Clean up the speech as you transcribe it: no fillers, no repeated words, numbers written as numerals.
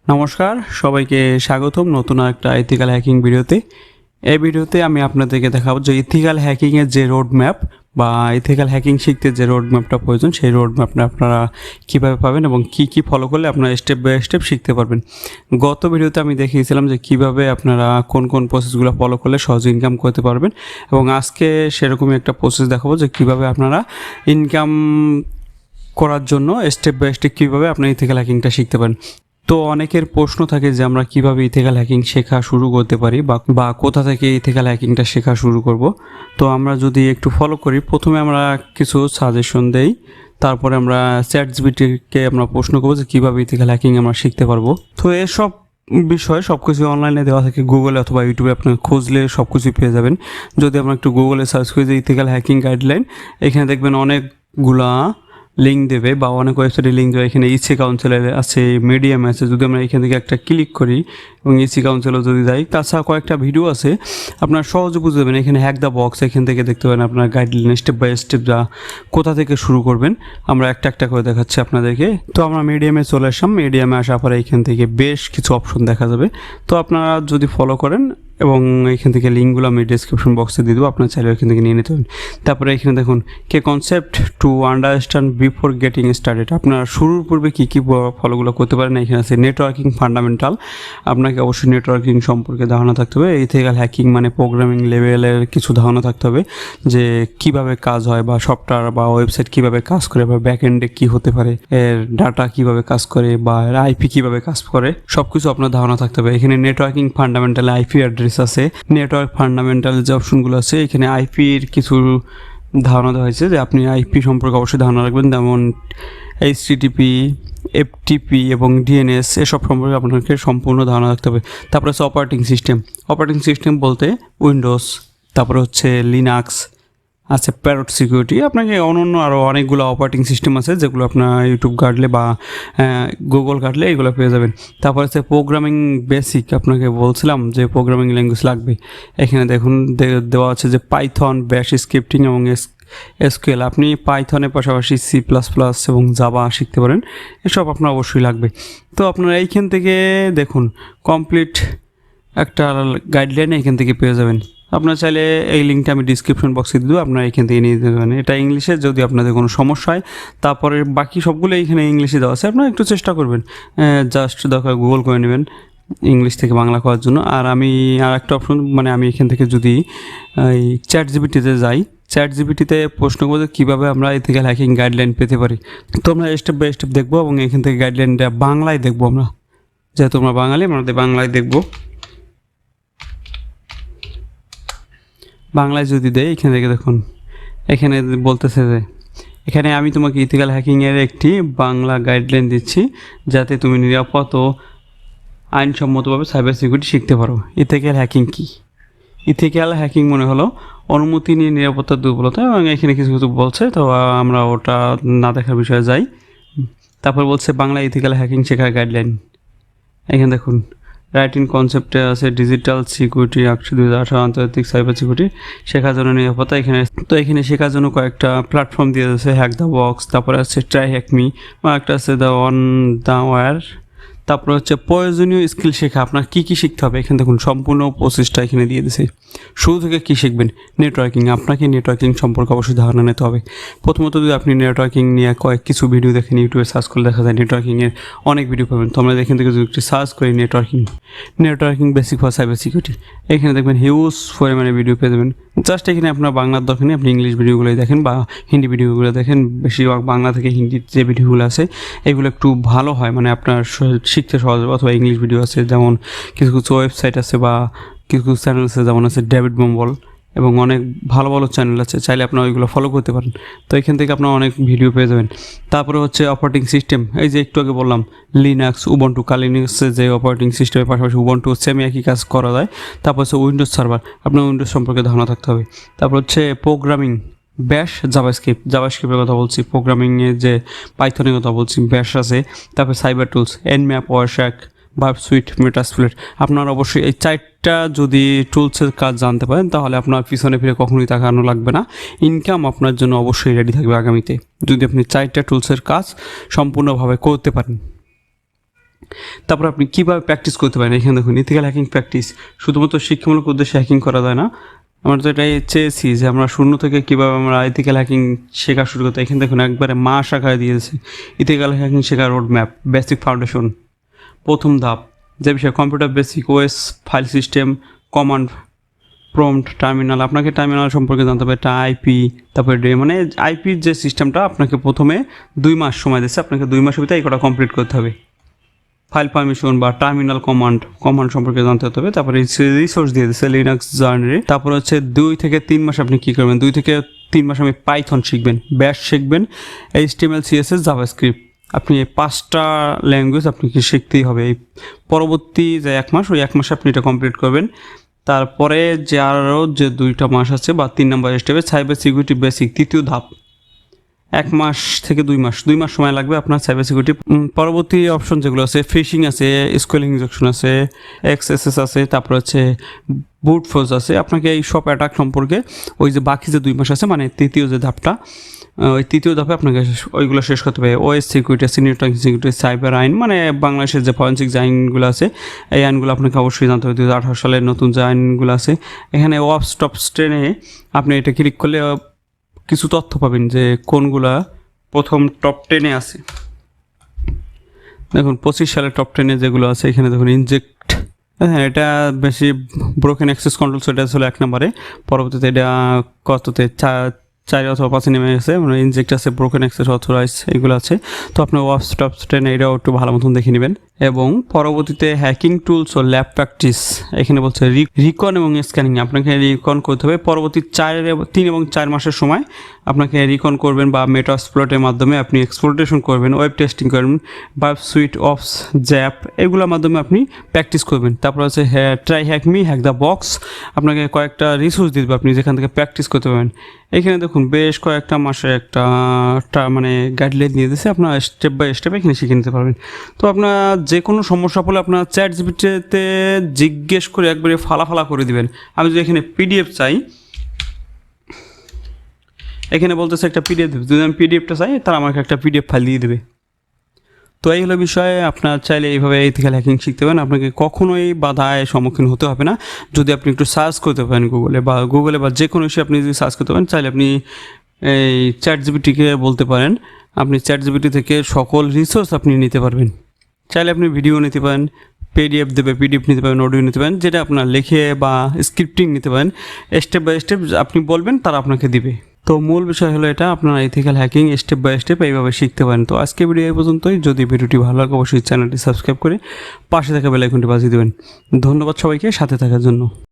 নমস্কার, সবাইকে স্বাগতম নতুন একটা ইথিক্যাল হ্যাকিং ভিডিওতে। এই ভিডিওতে আমি আপনাদেরকে দেখাবো যে ইথিক্যাল হ্যাকিংয়ের যে রোড ম্যাপ বা ইথিক্যাল হ্যাকিং শিখতে যে রোড ম্যাপটা প্রয়োজন, সেই রোড ম্যাপটা আপনারা কীভাবে পাবেন এবং কী ফলো করলে আপনারা স্টেপ বাই স্টেপ শিখতে পারবেন। গত ভিডিওতে আমি দেখিয়েছিলাম যে কীভাবে আপনারা কোন প্রসেসগুলো ফলো করলে সহজে ইনকাম করতে পারবেন, এবং আজকে সেরকমই একটা প্রসেস দেখাবো যে কীভাবে আপনারা ইনকাম করার জন্য স্টেপ বাই স্টেপ কীভাবে আপনার ইথিক্যাল হ্যাকিংটা শিখতে পারেন। তো অনেকের প্রশ্ন থাকে যে আমরা কিভাবে ইথিক্যাল হ্যাকিং শেখা শুরু করতে পারি বা কোথা থেকে ইথিক্যাল হ্যাকিংটা শেখা শুরু করব। তো আমরা যদি একটু ফলো করি, প্রথমে আমরা কিছু সাজেশন দেই, তারপরে আমরা চ্যাটজিপিটিকে আমরা প্রশ্ন করবো যে কীভাবে ইথিক্যাল হ্যাকিং আমরা শিখতে পারবো। তো এসব বিষয় সব কিছু অনলাইনে দেওয়া থাকে, গুগলে অথবা ইউটিউবে আপনি খুঁজলে সব কিছুই পেয়ে যাবেন। যদি আমরা একটু গুগলে সার্চ করি যে ইথিক্যাল হ্যাকিং গাইডলাইন, এখানে দেখবেন অনেকগুলা লিঙ্ক দেবে বা অনেক ওয়েবসাইটে লিঙ্ক দেবে। এখানে ইসি কাউন্সিলের আছে, মিডিয়াম আছে। যদি আমরা এখান থেকে একটা ক্লিক করি এবং ইসি কাউন্সিলও যদি যাই, তাছাড়া কয়েকটা ভিডিও আছে আপনার সহজে বুঝতে পারবেন। এখানে হ্যাক দ্য বক্স, এখান থেকে দেখতে পাবেন আপনার গাইডলাইন স্টেপ বাই স্টেপ যা কোথা থেকে শুরু করবেন। আমরা একটা করে দেখাচ্ছি আপনাদেরকে। তো আমরা মিডিয়ামে চলে আসলাম। মিডিয়ামে আসার পরে এখান থেকে বেশ কিছু অপশন দেখা যাবে। তো আপনারা যদি ফলো করেন এবং এখান থেকে লিঙ্কগুলো আমি ডিসক্রিপশন বক্সে দিয়ে দেবো, আপনার চাইলে এখান থেকে নিয়ে নিতে পারেন। তারপরে এখানে দেখুন concept to understand before getting started. আপনারা শুরুর পূর্বে কী ফলোগুলো করতে পারেন। এখানে আছে নেটওয়ার্কিং ফান্ডামেন্টাল, আপনাকে অবশ্যই নেটওয়ার্কিং সম্পর্কে ধারণা থাকতে হবে। ইথিক্যাল হ্যাকিং মানে প্রোগ্রামিং লেভেলের কিছু ধারণা থাকতে হবে, যে কিভাবে কাজ হয় বা সফটওয়্যার বা ওয়েবসাইট কিভাবে কাজ করে বা ব্যাকএন্ডে কী হতে পারে, এর ডাটা কিভাবে কাজ করে বা এর আইপি কিভাবে কাজ করে, সব কিছু আপনার ধারণা থাকতে হবে। এখানে নেটওয়ার্কিং ফান্ডামেন্টাল আইপি অ্যাড্রেস আছে, নেটওয়ার্ক ফান্ডামেন্টাল যে অপশনগুলো আছে, এখানে আইপির কিছু ধারণা দেওয়া হয়েছে যে আপনি আইপি সম্পর্কে অবশ্যই ধারণা রাখবেন, যেমন এইচটিটিপি, এফটিপি এবং ডিএনএস, এসব সম্পর্কে আপনাকে সম্পূর্ণ ধারণা রাখতে হবে। তারপরে হচ্ছে অপারেটিং সিস্টেম বলতে উইন্ডোজ, তারপরে হচ্ছে লিনাক্স আছে, প্যারট সিকিউরিটি। আপনাকে অনন্য আরও অনেকগুলো অপারেটিং সিস্টেম আছে যেগুলো আপনার ইউটিউব ঘাটলে বা গুগল ঘাটলে এগুলো পেয়ে যাবেন। তারপর হচ্ছে প্রোগ্রামিং বেসিক, আপনাকে বলছিলাম যে প্রোগ্রামিং ল্যাঙ্গুয়েজ লাগবে। এখানে দেখুন দেওয়া আছে যে পাইথন, ব্যাশ স্ক্রিপ্টিং এবং এসকিউএল। আপনি পাইথনের পাশাপাশি C++ এবং জাভা শিখতে পারেন, এসব আপনার অবশ্যই লাগবে। তো আপনারা এইখান থেকে দেখুন কমপ্লিট একটা গাইডলাইন এখান থেকে পেয়ে যাবেন। আপনার চাইলে এই লিঙ্কটা আমি ডিসক্রিপশন বক্সে দিয়ে দেবো, আপনারা এখান থেকে নিয়ে যেতে পারেন। এটা ইংলিশে, যদি আপনাদের কোনো সমস্যা হয়। তারপরে বাকি সবগুলো এইখানে ইংলিশে দেওয়া আছে, আপনারা একটু চেষ্টা করবেন, জাস্ট দরকার গুগল করে নেবেন ইংলিশ থেকে বাংলা করার জন্য। আর আমি আর একটা অপশন, মানে আমি এখান থেকে যদি এই চ্যাটজিপিটিতে যাই, চ্যাটজিপিটিতে প্রশ্ন করবো কীভাবে আমরা ইথিক্যাল হ্যাকিং গাইডলাইন পেতে পারি। তো আমরা স্টেপ বাই স্টেপ দেখবো এবং এখান থেকে গাইডলাইনটা বাংলায় দেখবো। আমরা যেহেতু আমরা বাঙালি, আমাদের বাংলায় দেখবো। বাংলায় যদি দেয়, এখানে থেকে দেখুন এখানে বলতেছে যে এখানে আমি তোমাকে ইথিক্যাল হ্যাকিংয়ের একটি বাংলা গাইডলাইন দিচ্ছি, যাতে তুমি নিরাপদ ও আইনসম্মতভাবে সাইবার সিকিউরিটি শিখতে পারো। ইথিক্যাল হ্যাকিং কী? ইথিক্যাল হ্যাকিং মনে হলো অনুমতি নিয়ে নিরাপত্তার দুর্বলতা, এবং এখানে কিছু বলছে। তো আমরা ওটা না দেখার বিষয়ে যাই। তারপর বলছে বাংলা ইথিক্যাল হ্যাকিং শেখার গাইডলাইন। এখানে দেখুন রাইটিং কনসেপ্টে আছে ডিজিটাল সিকিউরিটি অ্যাক্ট 2018, আন্তর্জাতিক সাইবার সিকিউরিটি শেখার জন্য নিরাপত্তা। এখানে শেখার জন্য কয়েকটা প্ল্যাটফর্ম দিয়ে দিয়েছে, হ্যাক দ্য বক্স, তারপরে আছে ট্রাই হ্যাক মি, বা একটা আছে দ্য অন দ্য ওয়্যার। তারপরে হচ্ছে প্রয়োজনীয় স্কিল শেখা, আপনার কী শিখতে হবে। এখানে দেখুন সম্পূর্ণ প্রসেসটা এখানে দিয়ে দিয়েছে। শুরু থেকে কী শিখবেন? নেটওয়ার্কিং। আপনাকে নেটওয়ার্কিং সম্পর্কে অবশ্যই ধারণা নিতে হবে। প্রথমত যদি আপনি নেটওয়ার্কিং নিয়ে কিছু ভিডিও দেখেন, ইউটিউবে সার্চ করলে দেখা যায় নেটওয়ার্কিংয়ের অনেক ভিডিও পাবেন। তো আমরা এখান থেকে যদি একটু সার্চ করি networking basic for cyber security, এখানে দেখবেন হিউজ পরিমাণে ভিডিও পেয়ে যাবেন। জাস্ট এখানে আপনার বাংলার দরকার নেই, আপনি ইংলিশ ভিডিওগুলোই দেখেন বা হিন্দি ভিডিওগুলো দেখেন। বেশিরভাগ বাংলা থেকে হিন্দির যে ভিডিওগুলো আছে এগুলো একটু ভালো হয়, মানে আপনার শিখতে সহজ। অথবা ইংলিশ ভিডিও আছে, যেমন কিছু ওয়েবসাইট আছে বা কিছু চ্যানেল আছে, যেমন আছে ডেভিড বম্বল, এবং অনেক ভালো চ্যানেল আছে, চাইলে আপনারা ওইগুলো ফলো করতে পারেন। তো এখান থেকে আপনারা অনেক ভিডিও পেয়ে যাবেন। তারপরে হচ্ছে অপারেটিং সিস্টেম, এই যে একটু আগে বললাম লিনাক্স, উবুন্টু, লিনাক্সের যে অপারেটিং সিস্টেমের পাশাপাশি উবুন্টু সেম একই কাজ করা যায়। তারপর হচ্ছে উইন্ডোজ সার্ভার, আপনার উইন্ডোজ সম্পর্কে ধারণা থাকতে হবে। তারপর হচ্ছে প্রোগ্রামিং, ব্যাশ, জাভাস্ক্রিপ্টের কথা বলছি। প্রোগ্রামিংয়ে যে পাইথনের কথা বলছি, ব্যাশ আছে। তারপর cyber tools, Nmap, Wireshark, Burp suite, Metasploit. আপনারা অবশ্যই এই 4টা যদি টুলসের কাজ জানতে পারেন, তাহলে আপনার পিছনে ফিরে কখনোই তাকানো লাগবে না। ইনকাম আপনার জন্য অবশ্যই রেডি থাকবে আগামীতে, যদি আপনি 4টা টুলসের কাজ সম্পূর্ণভাবে করতে পারেন। তারপর আপনি কীভাবে প্র্যাকটিস করতে পারেন, এখানে দেখুন ইথিক্যাল হ্যাকিং প্র্যাকটিস। শুধুমাত্র শিক্ষামূলক উদ্দেশ্যে হ্যাকিং করা যায় না, আমরা তো এটাই চেয়েছি যে আমরা শূন্য থেকে কীভাবে আমরা ইথিক্যাল হ্যাকিং শেখা শুরু করতে। এখানে দেখুন একবারে মাস আকারে দিয়েছে ইথিক্যাল হ্যাকিং শেখার রোড ম্যাপ, বেসিক ফাউন্ডেশন। প্রথম ধাপ যে বিষয় computer basic, OS, file system, command prompt, terminal. আপনাকে টার্মিনাল সম্পর্কে জানতে হবে, এটা আইপি, তারপরে মানে আইপির যে সিস্টেমটা আপনাকে প্রথমে 2 মাস সময় দিচ্ছে, আপনাকে 2 মাসের ভিতরে এই কটা কমপ্লিট করতে হবে। ফাইল পারমিশন বা টার্মিনাল কমান্ড সম্পর্কে জানতে হবে। তারপরে রিসোর্স দিয়ে দিচ্ছে লিনাক্স জার্নারি। তারপর হচ্ছে 2 থেকে 3 মাস আপনি কী করবেন, 2 থেকে 3 মাস আপনি পাইথন শিখবেন, ব্যাশ শিখবেন, HTML, CSS, জাভাস্ক্রিপ্ট। আপনি এই 5টা ল্যাঙ্গুয়েজ আপনাকে শিখতেই হবে। এই পরবর্তী যে 1 মাস, ওই 1 মাসে আপনি এটা কমপ্লিট করবেন। তারপরে যে আরও যে 2টা মাস আছে বা 3 নম্বর স্টেপে সাইবার সিকিউরিটি বেসিক, তৃতীয় ধাপ। 1 মাস থেকে 2 মাস, 2 মাস সময় লাগবে আপনার সাইবার সিকিউরিটি। পরবর্তী অপশন যেগুলো আছে, ফিশিং আছে, স্কুলিং ইনজেকশন আছে, XSS আছে, তারপর হচ্ছে বুট ফোর্স আছে। আপনাকে এই সব অ্যাটাক সম্পর্কে ওই যে বাকি যে 2 মাস আছে, মানে তৃতীয় যে ধাপটা, ওই তৃতীয় ধাপে আপনাকে ওইগুলো শেষ করতে হবে। ওএস সিকিউরিটি আছে, নেটওয়ার্ক সিকিউরিটি, সাইবার আইন, মানে বাংলাদেশের যে ফরেন্সিক যে আইনগুলো আছে, এই আইনগুলো আপনাকে অবশ্যই জানতে হবে। 2018 সালের নতুন যে আইনগুলো আছে, এখানে ওয়াপস টপস ট্রেনে আপনি এটা ক্লিক করলে কিছু তথ্য পাবেন যে কোনগুলা প্রথম টপ 10-এ আছে। দেখুন 25 সালের টপ 10-এ যেগুলো আছে, এখানে দেখুন ইনজেক্ট। হ্যাঁ, এটা বেশি ব্রোকেন অ্যাক্সেস কন্ট্রোল, সেটা ছিল 1 নম্বরে। পরবর্তীতে এটা কততে 4 অথবা 5-এ নেমে গেছে, মানে ইনজেক্ট আছে, ব্রোকেন অ্যাক্সেস অথরাইজ, এগুলো আছে। তো আপনি ওয়াপস টপস 10 এটাও একটু ভালো মতন দেখে নেবেন। এবং পরবর্তীতে হ্যাকিং টুলস ও ল্যাব প্র্যাকটিস, এখানে বলছে রিকন এবং স্ক্যানিং। আপনাকে রিকন করতে হবে পরবর্তী 3 এবং 4 মাসের সময়। আপনাকে রিকন করবেন বা মেটাস্প্লটের মাধ্যমে আপনি এক্সপ্লোরেশন করবেন, ওয়েব টেস্টিং করবেন, বা সুইট অফস, জ্যাপ, এগুলোর মাধ্যমে আপনি প্র্যাকটিস করবেন। তারপর আছে try hack me, hack the box. আপনাকে কয়েকটা রিসোর্স দিয়ে দেবে, আপনি যেখান থেকে প্র্যাকটিস করতে পারবেন। এখানে দেখুন বেশ কয়েকটা মাসে একটা মানে গাইডলাইন দিয়ে দিয়েছে, আপনার স্টেপ বাই স্টেপ এখানে শিখে নিতে পারবেন। তো আপনার যে কোনো সমস্যা হলে আপনার চ্যাটজিপিটিতে জিজ্ঞেস করে একবারে ফালা করে দিবেন। আমি যদি এখানে PDF চাই, এখানে বলতেছে একটা PDF দেবে, যদি আমি PDFটা চাই তারা আমাকে একটা PDF ফাইল দিয়ে দেবে। তো এই হলো বিষয়ে, আপনার চাইলে এইভাবে ইথিক্যাল হ্যাকিং শিখতে পারেন। আপনাকে কখনোই বাধায় সম্মুখীন হতে হবে না যদি আপনি একটু সার্চ করতে পারেন গুগলে বা যে কোনো বিষয়ে আপনি যদি সার্চ করতে পারেন। চাইলে আপনি এই চ্যাটজিপিটিকে বলতে পারেন, আপনি চ্যাটজিপিটি থেকে সকল রিসোর্স আপনি নিতে পারবেন। চাইলে আপনি ভিডিও নিতে পারেন, PDF দেবে, PDF নিতে পারেন, অডিও নিতে পারেন, যেটা আপনার লিখে বা স্ক্রিপ্টিং নিতে পারেন। স্টেপ বাই স্টেপ আপনি বলবেন, তারা আপনাকে দিবে। তো মূল বিষয় হলো এটা, আপনারা ethical hacking step by step এইভাবে শিখতে পারেন। তো আজকে ভিডিও এই পর্যন্তই। যদি ভিডিওটি ভালো লাগে অবশ্যই চ্যানেলটি সাবস্ক্রাইব করে পাশে থাকা বেল আইকনটি বাজিয়ে দেবেন। ধন্যবাদ সবাইকে সাথে থাকার জন্য।